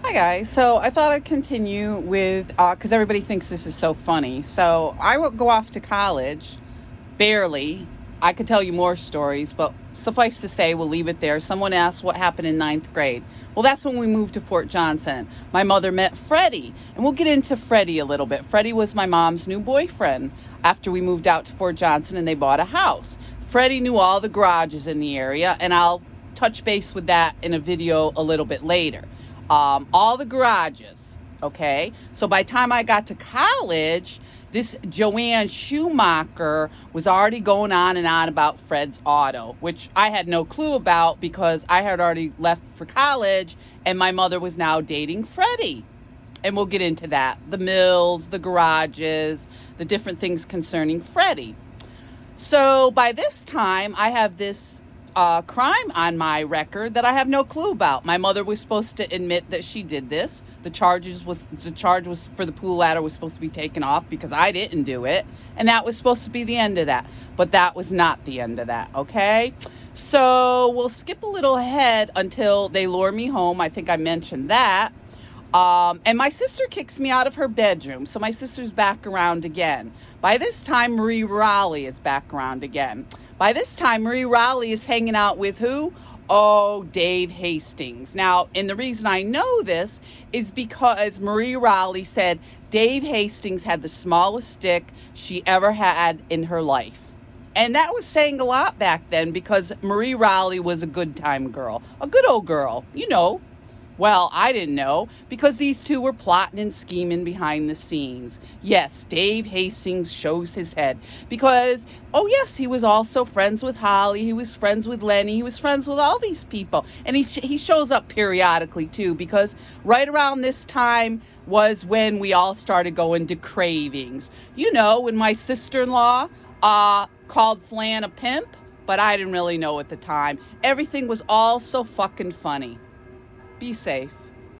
Hi guys. So I thought I'd continue with because everybody thinks this is so funny. So I will go off to college, barely. I could tell you more stories, but suffice to say, we'll leave it there. Someone asked what happened in ninth grade. Well, that's when we moved to Fort Johnson. My mother met Freddie, and we'll get into Freddie a little bit. Freddie was my mom's new boyfriend after we moved out to Fort Johnson and they bought a house. Freddie knew all the garages in the area, and I'll touch base with that in a video a little bit later. All the garages, okay? So by the time I got to college, this Joanne Schumacher was already going on and on about Fred's auto, which I had no clue about because I had already left for college and my mother was now dating Freddie. And we'll get into that. The mills, the garages, the different things concerning Freddie. So by this time, I have this crime on my record that I have no clue about. My mother was supposed to admit that she did this. The charge was for the pool ladder was supposed to be taken off because I didn't do it, and that was supposed to be the end of that. But that was not the end of that. Okay, so we'll skip a little ahead until they lure me home. I think I mentioned that. And my sister kicks me out of her bedroom. So my sister's back around again. By this time, Marie Raleigh is back around again. By this time, Marie Raleigh is hanging out with who? Oh, Dave Hastings. Now, and the reason I know this is because Marie Raleigh said Dave Hastings had the smallest dick she ever had in her life. And that was saying a lot back then because Marie Raleigh was a good time girl, a good old girl, you know. Well, I didn't know because these two were plotting and scheming behind the scenes. Yes, Dave Hastings shows his head because, oh yes, he was also friends with Holly. He was friends with Lenny. He was friends with all these people. And he shows up periodically too because right around this time was when we all started going to Cravings. You know, when my sister-in-law called Flan a pimp, but I didn't really know at the time. Everything was all so fucking funny. Be safe.